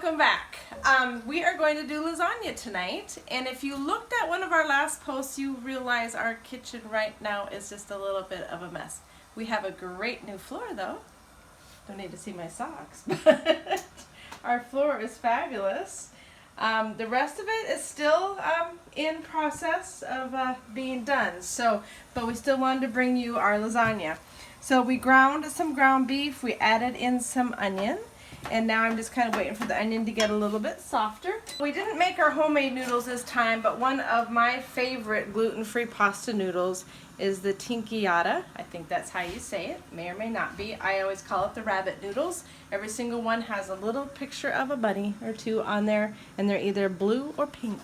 welcome back. We are going to do lasagna tonight, and if you looked at one of our last posts, you realize our kitchen right now is just a little bit of a mess. We have a great new floor though. Don't need to see my socks, but our floor is fabulous. The rest of it is still in process of being done. But we still wanted to bring you our lasagna. So we ground some ground beef, we added in some onion, and now I'm just kind of waiting for the onion to get a little bit softer. We didn't make our homemade noodles this time, but one of my favorite gluten-free pasta noodles is the tinkyata. I think that's how you say it. May or may not be. I always call it the rabbit noodles. Every single one has a little picture of a bunny or two on there, and they're either blue or pink.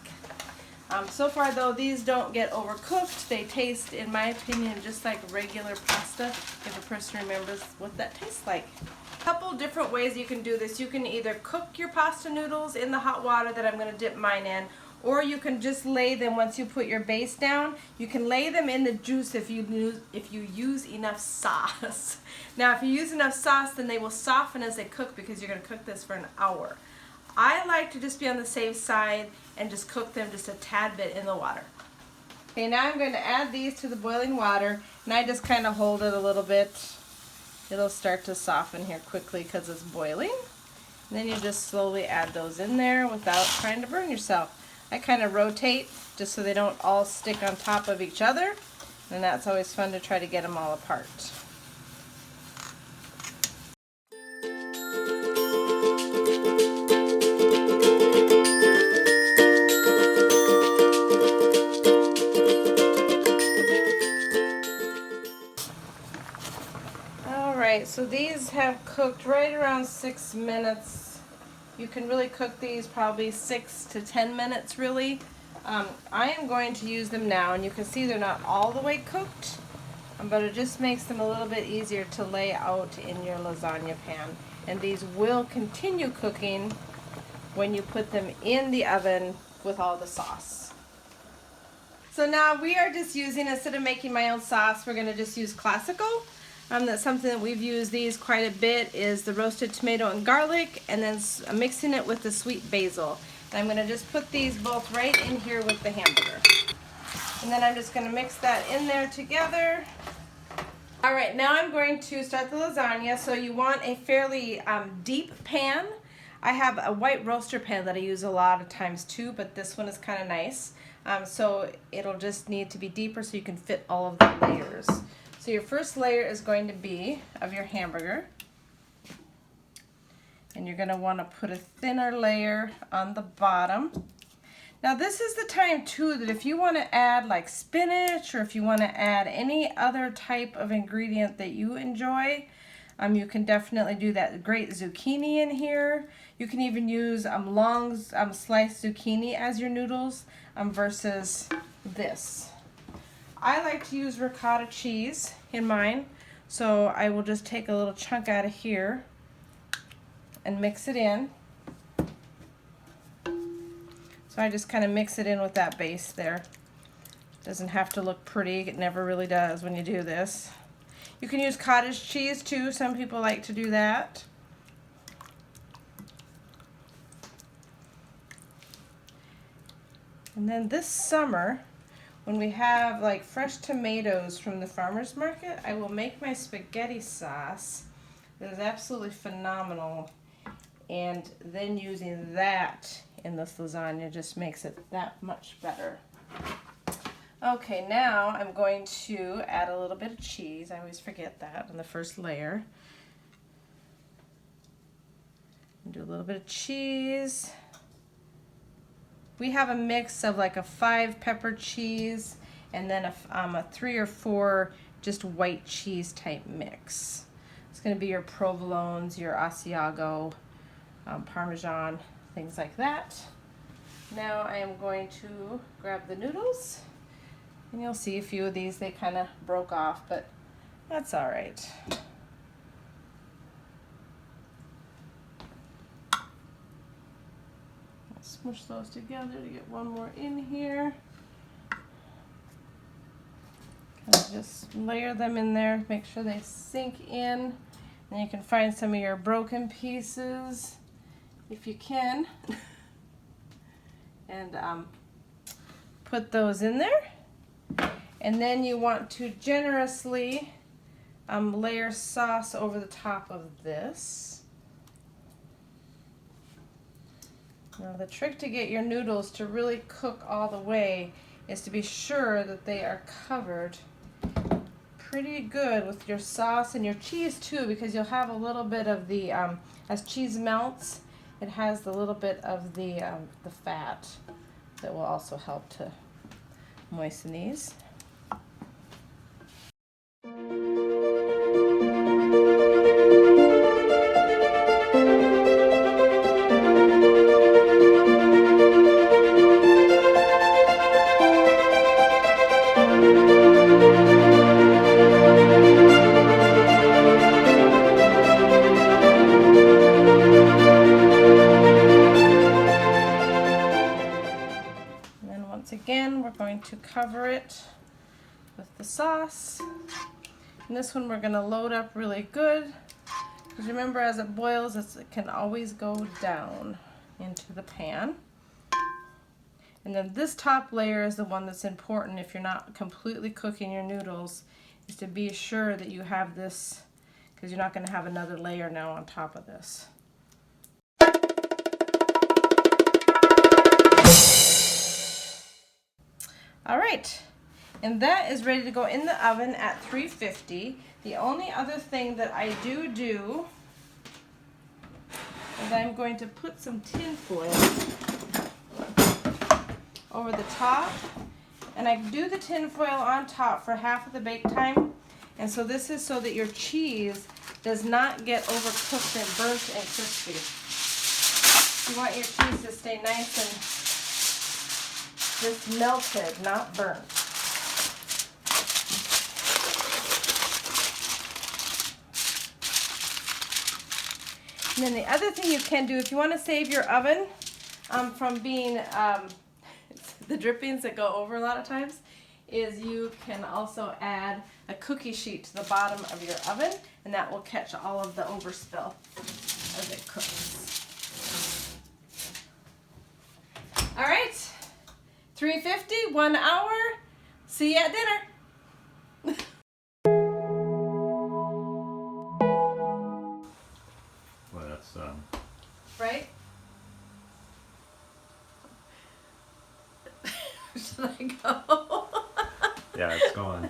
So far though, these don't get overcooked. They taste, in my opinion, just like regular pasta, if a person remembers what that tastes like. A couple different ways you can do this. You can either cook your pasta noodles in the hot water that I'm going to dip mine in, or you can just lay them once you put your base down. You can lay them in the juice if you use enough sauce. Now if you use enough sauce, then they will soften as they cook because you're going to cook this for an hour. I like to just be on the safe side and just cook them just a tad bit in the water. Okay, now I'm going to add these to the boiling water, and I just kind of hold it a little bit. It'll start to soften here quickly because it's boiling. And then you just slowly add those in there without trying to burn yourself. I kind of rotate just so they don't all stick on top of each other, and that's always fun to try to get them all apart. Alright, so these have cooked right around 6 minutes. You can really cook these probably 6 to 10 minutes really. I am going to use them now, and you can see they're not all the way cooked, but it just makes them a little bit easier to lay out in your lasagna pan. And these will continue cooking when you put them in the oven with all the sauce. So now we are just using, instead of making my own sauce, we're going to just use classical. That's something that we've used these quite a bit, is the roasted tomato and garlic, and then mixing it with the sweet basil. And I'm going to just put these both right in here with the hamburger. And then I'm just going to mix that in there together. Alright, now I'm going to start the lasagna. So you want a fairly deep pan. I have a white roaster pan that I use a lot of times too, but this one is kind of nice. So it'll just need to be deeper so you can fit all of the layers. So your first layer is going to be of your hamburger. And you're going to want to put a thinner layer on the bottom. Now this is the time too that if you want to add like spinach, or if you want to add any other type of ingredient that you enjoy, you can definitely do that. Great zucchini in here. You can even use long sliced zucchini as your noodles versus this. I like to use ricotta cheese in mine, so I will just take a little chunk out of here and mix it in. So I just kind of mix it in with that base there. Doesn't have to look pretty, it never really does when you do this. You can use cottage cheese too, some people like to do that. And then this summer, when we have like fresh tomatoes from the farmer's market, I will make my spaghetti sauce that is absolutely phenomenal, and then using that in this lasagna just makes it that much better. Okay, now I'm going to add a little bit of cheese. I always forget that on the first layer. Do a little bit of cheese. We have a mix of like a 5 pepper cheese and then a 3 or 4 just white cheese type mix. It's going to be your provolones, your Asiago, Parmesan, things like that. Now I am going to grab the noodles, and you'll see a few of these, they kind of broke off, but that's all right. Smush those together to get one more in here. Kind of just layer them in there, make sure they sink in. And you can find some of your broken pieces if you can, and put those in there. And then you want to generously layer sauce over the top of this. Now the trick to get your noodles to really cook all the way is to be sure that they are covered pretty good with your sauce and your cheese too, because you'll have a little bit of the, as cheese melts, it has the little bit of the fat that will also help to moisten these. Again, we're going to cover it with the sauce. And this one we're going to load up really good, because remember, as it boils, it can always go down into the pan. And then this top layer is the one that's important if you're not completely cooking your noodles, is to be sure that you have this, because you're not going to have another layer now on top of this. All right, and that is ready to go in the oven at 350. The only other thing that I do is I'm going to put some tin foil over the top, and I do the tin foil on top for half of the bake time. And so this is so that your cheese does not get overcooked and burnt and crispy. You want your cheese to stay nice and just melted, not burnt. And then the other thing you can do, if you want to save your oven from being the drippings that go over a lot of times, is you can also add a cookie sheet to the bottom of your oven, and that will catch all of the overspill as it cooks. All right. 350, 1 hour. See you at dinner. Well, that's Right? Should I go? yeah, it's going.